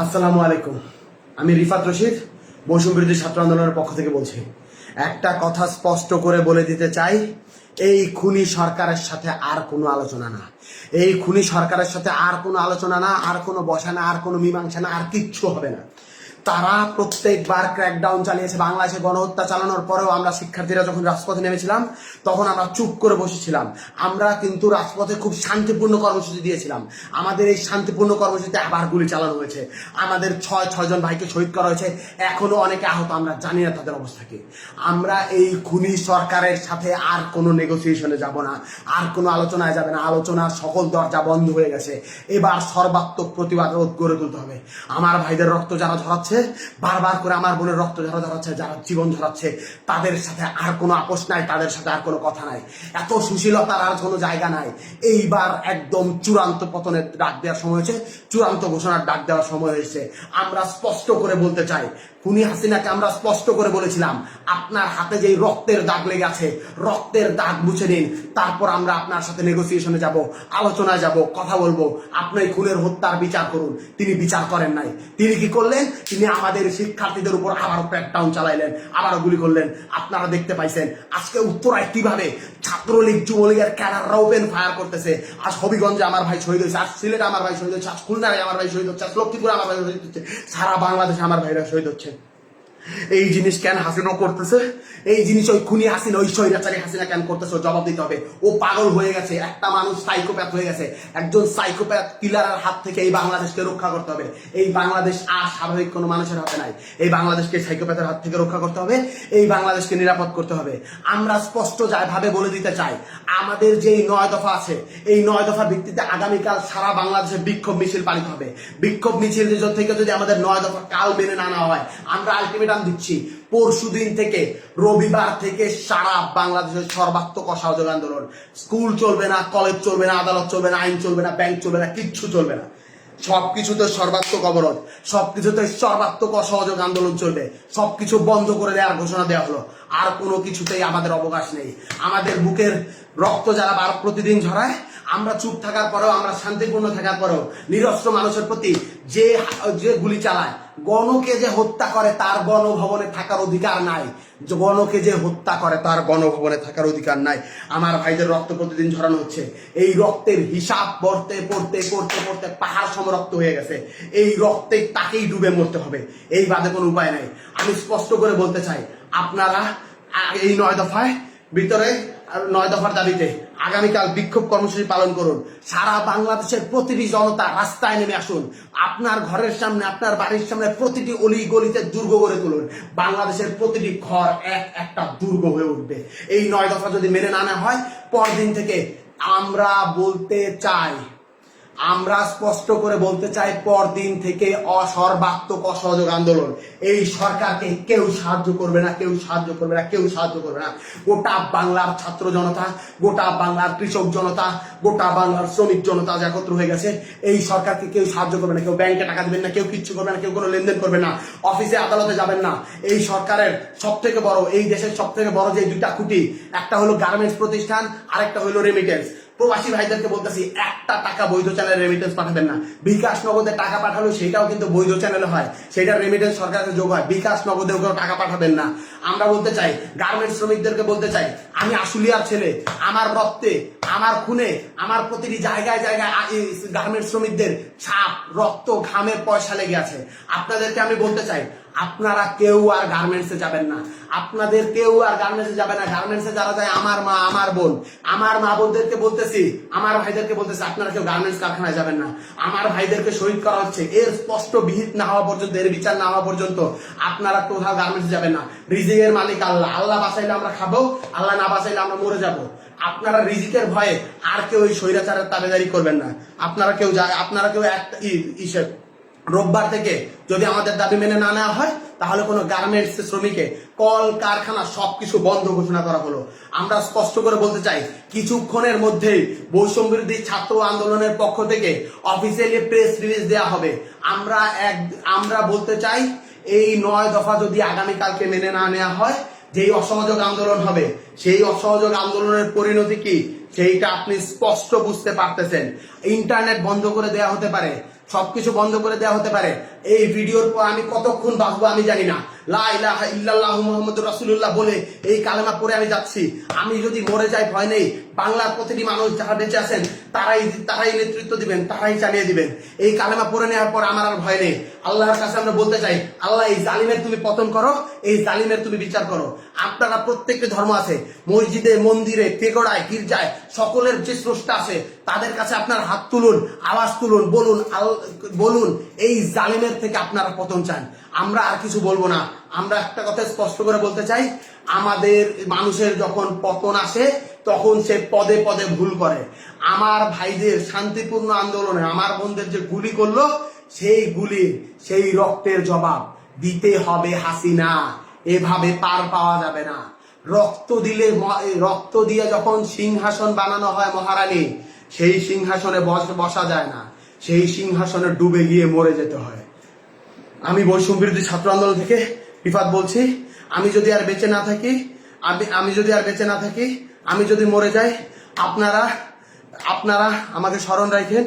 আসসালামু আলাইকুম। আমি রিফাত রশিদ বৈষম্য বিরোধী ছাত্র আন্দোলনের পক্ষ থেকে বলছি। একটা কথা স্পষ্ট করে বলে দিতে চাই, এই খুনি সরকারের সাথে আর কোনো আলোচনা না। এই খুনি সরকারের সাথে আর কোনো আলোচনা না, আর কোনো বসা না, আর কোনো মীমাংসা না, আর কিচ্ছু হবে না। তারা প্রত্যেকবার ক্র্যাকডাউন চালিয়েছে। বাংলাদেশে গণহত্যা চালানোর পরেও আমরা শিক্ষার্থীরা যখন রাজপথে নেমেছিলাম তখন আমরা চুপ করে বসেছিলাম। আমরা কিন্তু রাজপথে খুব শান্তিপূর্ণ কর্মসূচি দিয়েছিলাম। আমাদের এই শান্তিপূর্ণ কর্মসূচিতে আবার গুলি চালানো হয়েছে। আমাদের ছয়জন ভাইকে শহীদ করা হয়েছে, এখনো অনেকে আহত। আমরা জানি না তাদের অবস্থা কি। আমরা এই খুনি সরকারের সাথে আর কোনো নেগোসিয়েশনে যাব না, আর কোনো আলোচনায় যাবে না। আলোচনার সকল দরজা বন্ধ হয়ে গেছে। এবার সর্বাত্মক প্রতিবাদ গড়ে তুলতে হবে। আমার ভাইদের রক্ত যারা ঝরাচ্ছে, বারবার করে আমার বোনের রক্ত যারা ঝরাচ্ছে, যারা জীবন ঝরাচ্ছে, তাদের সাথে আর কোনো আপোষ নাই, তাদের সাথে আর কোনো কথা নাই। এত সুশীলতার আর কোনো জায়গা নাই। এইবার একদম চূড়ান্ত পতনের ডাক দেওয়ার সময় হয়েছে, চূড়ান্ত ঘোষণার ডাক দেওয়ার সময় হয়েছে। আমরা স্পষ্ট করে বলতে চাই, খুনি হাসিনাকে আমরা স্পষ্ট করে বলেছিলাম, আপনার হাতে যেই রক্তের দাগ লেগে আছে, রক্তের দাগ মুছে নিন, তারপর আমরা আপনার সাথে নেগোসিয়েশনে যাব, আলোচনায় যাব, কথা বলবো। আপনি খুনের হত্যার বিচার করুন। তিনি বিচার করেন নাই। তিনি কি করলেন? তিনি আমাদের শিক্ষার্থীদের উপর আবারও ক্র্যাকডাউন চালাইলেন, আবারও গুলি করলেন। আপনারা দেখতে পাইছেন আজকে উত্তরায় কিভাবে ছাত্রলীগ যুবলীগের ক্যাডাররা ওপেন ফায়ার করতেছে। আজ হবিগঞ্জে আমার ভাই শহীদ হয়েছে, আজ সিলেটে আমার ভাই শহীদ হচ্ছে, আজ খুলনায় আমার ভাই শহীদ হচ্ছে, আজ লক্ষ্মীপুরে আমার ভাই শহীদ হচ্ছে, সারা বাংলাদেশে আমার ভাইরা শহীদ হচ্ছে। এই জিনিস কেন হাসিনা করতেছে? এই জিনিস ওই খুনি হাসিনা, ওই স্বৈরাচারী হাসিনা কেন করতেছে? জবাব দিতে হবে। ও পাগল হয়ে গেছে, একটা মানুষ সাইকোপ্যাথ হয়ে গেছে। একজন সাইকোপ্যাথ কিলারের হাত থেকে এই বাংলাদেশকে রক্ষা করতে হবে। এই বাংলাদেশ আর স্বাভাবিক কোনো মানুষের হাতে নাই। এই বাংলাদেশকে সাইকোপ্যাথের হাত থেকে রক্ষা করতে হবে। এই বাংলাদেশকে নিরাপদ করতে হবে। আমরা স্পষ্ট ভাবে বলে দিতে চাই, আমাদের যেই 9 দফা আছে, এই 9 দফার ভিত্তিতে আগামীকাল সারা বাংলাদেশে বিক্ষোভ মিছিল পালিত হবে। বিক্ষোভ মিছিল থেকে যদি আমাদের 9 দফা কাল মেনে না নেওয়া হয়, আমরা আলটিমেটাম দিচ্ছি, পরশুদিন থেকে, রবিবার থেকে সারা বাংলাদেশের সর্বাত্মক অসহযোগ আন্দোলন। স্কুল চলবে না, কলেজ চলবে না, আদালত চলবে না, আইন চলবে না, ব্যাংক চলবে না, কিচ্ছু চলবে না। সবকিছুতে সর্বাত্মক অবরোধ, সবকিছুতে সর্বাত্মক অসহযোগ আন্দোলন চলবে। সবকিছু বন্ধ করে দেওয়ার ঘোষণা দেওয়া হলো। আর কোনো কিছুতেই আমাদের অবকাশ নেই। আমাদের বুকের রক্ত যারা প্রতিদিন ঝরায়, আমরা চুপ থাকার পরেও, আমরা শান্তিপূর্ণ থাকার পরেও নিরস্ত্র মানুষের প্রতি যে গুলি চালায়, গণকে যে হত্যা করে তার গণভবনে থাকার অধিকার নাই। গণকে যে হত্যা করে তার গণভবনে থাকার অধিকার নাই। আমার ভাইদের রক্ত প্রতিদিন ঝরানো হচ্ছে। এই রক্তের হিসাব পড়তে পড়তে পড়তে পড়তে পাহাড় সম রক্ত হয়ে গেছে। এই রক্তে তাকেই ডুবে মরতে হবে, এই বাদে কোনো উপায় নাই। আমি স্পষ্ট করে বলতে চাই, আপনারা এই 9 দফায় ভিতরে, 9 দফার দাবিতে আগামীকাল বিক্ষোভ কর্মসূচি পালন করুন। সারা বাংলাদেশের প্রতিটি জনতা রাস্তায় নেমে আসুন। আপনার ঘরের সামনে, আপনার বাড়ির সামনে প্রতিটি অলি গলিতে দুর্গ গড়ে তুলুন। বাংলাদেশের প্রতিটি ঘর একটা দুর্গ হয়ে উঠবে। এই 9 দফা যদি মেনে না নেওয়া হয়, পরদিন থেকে আমরা বলতে চাই, আমরা স্পষ্ট করে বলতে চাই, পরদিন থেকে সর্বাত্মক অসহযোগ আন্দোলন। এই সরকারকে কেউ সাহায্য করবে না, কেউ সাহায্য করবে না, কেউ সাহায্য করবে না। গোটা বাংলার ছাত্র জনতা, গোটা বাংলার কৃষক জনতা, গোটা বাংলার শ্রমিক জনতা একত্র হয়ে গেছে। এই সরকারকে কেউ সাহায্য করবে না। কেউ ব্যাংকে টাকা দিবেন না, কেউ কিচ্ছু করবে না, কেউ কোনো লেনদেন করবে না, অফিসে আদালতে যাবেন না। এই সরকারের সব থেকে বড়, এই দেশের সব থেকে বড় যে 2টা খুঁটি, একটা হলো গার্মেন্টস প্রতিষ্ঠান, আরেকটা হলো রেমিটেন্স। প্রবাসী ভাইদেরকে বলতেছি, একটা টাকা বৈধ চ্যানেলে রেমিটেন্স পাঠাবেন না। বিকাশ নগদে টাকা পাঠালো, সেটাও কিন্তু বৈধ চ্যানেলে হয়, সেটা রেমিটেন্স সরকারের যোগ হয়। বিকাশ নগদেও কেউ টাকা পাঠাবেন না। আমরা বলতে চাই, গার্মেন্টস শ্রমিকদেরকে বলতে চাই, আমি আশুলিয়ার ছেলে, আমার রক্তে, আমার খুনে, আমার প্রতিটি জায়গায় জায়গায় গার্মেন্টস শ্রমিকদের ছাপ, রক্ত, ঘামের পয়সা লেগে আছে। আপনাদেরকে আমি বলতে চাই, আপনারা কেউ আর গার্মেন্টসে যাবেন না। আপনাদের কেউ আর গার্মেন্টসে যাবে না। গার্মেন্টসে যারা যায়, আমার মা, আমার বোন, আমার মা বোনদেরকে বলতেছি, আমার ভাইদেরকে বলতেছি, আপনারা কেউ গার্মেন্টস কারখানায় যাবেন না। আমার ভাইদেরকে শহীদ করা হচ্ছে, এর স্পষ্ট বিহিত না হওয়া পর্যন্ত, এর বিচার না হওয়া পর্যন্ত আপনারা কোথাও গার্মেন্টসে যাবেন না। রিজিকের মালিক আল্লাহ। আল্লাহ বাঁচাইলে আমরা খাবো, আল্লাহ না বাঁচাইলে আমরা মরে যাবো। আপনারা রিজিকের ভয়ে আর কেউ ওই স্বৈরাচারের তাবেদারি করবেন না। আপনারা কেউ একটা রোববার থেকে যদি আমাদের দাবি মেনে না নেওয়া হয়, তাহলে কোনো গার্মেন্টস শ্রমিকে, কল কারখানা সবকিছু বন্ধ ঘোষণা করা হলো। আমরা স্পষ্ট করে বলতে চাই, কিছুক্ষণের মধ্যেই বৈষম্য বিরোধী ছাত্র আন্দোলনের পক্ষ থেকে অফিসিয়ালি প্রেস রিলিজ দেওয়া হবে। আমরা বলতে চাই, এই 9 দফা যদি আগামীকালকে মেনে না নেওয়া হয়, যেই অসহযোগ আন্দোলন হবে, সেই অসহযোগ আন্দোলনের পরিণতি কি সেইটা আপনি স্পষ্ট বুঝতে পারতেছেন। ইন্টারনেট বন্ধ করে দেওয়া হতে পারে, সবকিছু বন্ধ করে দেওয়া হতে পারে। এই ভিডিওর পর আমি কতক্ষণ বাঁচবো আমি জানি না। লা ইলাহা ইল্লাল্লাহু মুহাম্মাদুর রাসূলুল্লাহ বলে এই কালেমা পড়ে আমি যাচ্ছি। আমি যদি মরে যাই ভয় নেই, বাংলার প্রতিটি মানুষ যারা বেঁচে আছেন তারাই নেতৃত্ব দিবেন, তারাই চালিয়ে দিবেন। এই কালেমা পড়ে নেওয়ার পর আমার আর ভয় নেই। আল্লাহর কাছে আমরা বলতে চাই, আল্লাহ এই জালিমের তুমি পতন করো, এই জালিমের তুমি বিচার করো। আপনারা প্রত্যেকটি ধর্ম আছে, মসজিদে, মন্দিরে, পেগোড়ায়, গির্জায়, সকলের যে স্রষ্টা আছে তাদের কাছে আপনার হাত তুলুন, আওয়াজ তুলুন, বলুন এই জালিমের থেকে আপনারা পতন চান। আমরা আর কিছু বলবো না। আমরা একটা কথা স্পষ্ট করে বলতে চাই, আমাদের মানুষের যখন পতন আসে তখন সে পদে পদে ভুল করে। আমার ভাইদের শান্তিপূর্ণ আন্দোলনে আমার বোনদের যে গুলি করলো, সেই গুলির সেই রক্তের জবাব দিতে হবে হাসিনা। এভাবে পার পাওয়া যাবে না। রক্ত দিয়ে যখন সিংহাসন বানানো হয় মহারানী, সেই সিংহাসনে বসা যায় না, সেই সিংহাসনে ডুবে গিয়ে মরে যেতে হয়। আমি বৈষম্য বিরোধী ছাত্র আন্দোলন থেকে রিফাত বলছি, আমি যদি আর বেঁচে না থাকি, আমি যদি মরে যাই, আপনারা আমাকে স্মরণ রাখেন।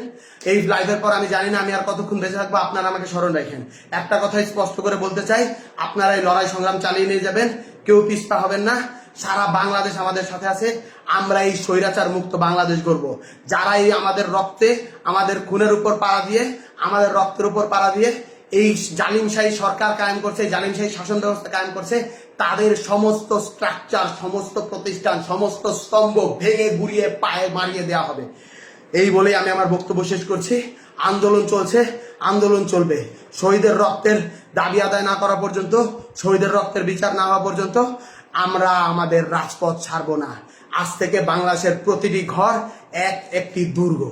এই লাইভের পর আমি জানি না আমি আর কতক্ষণ বেঁচে থাকবো, আপনারা আমাকে স্মরণ রাখেন। একটা কথাই স্পষ্ট করে বলতে চাই, আপনারা এই লড়াই সংগ্রাম চালিয়ে নিয়ে যাবেন, কেউ পিছপা হবেন না। সারা বাংলাদেশ আমাদের সাথে আছে। আমরা এই স্বৈরাচার মুক্ত বাংলাদেশ গড়ব। যারা এই আমাদের রক্তে, আমাদের খুনের উপর পাড়া দিয়ে, আমাদের রক্তের উপর পাড়া দিয়ে এই জালিমশাহী সরকার কায়েম করছে, জালিমশাহী শাসন ব্যবস্থা কায়েম করছে, তাদের সমস্ত স্ট্রাকচার, সমস্ত প্রতিষ্ঠান, সমস্ত স্তম্ভ ভেঙে গুড়িয়ে পায়ে মারিয়ে দেওয়া হবে। এই বলেই আমি আমার বক্তব্য শেষ করছি। আন্দোলন চলছে, আন্দোলন চলবে। শহীদের রক্তের দাবি আদায় না করা পর্যন্ত, শহীদের রক্তের বিচার না হওয়া পর্যন্ত আমরা আমাদের রাজপথ ছাড়বো না। আজ থেকে বাংলাদেশের প্রতিটি ঘর একটি দুর্গ।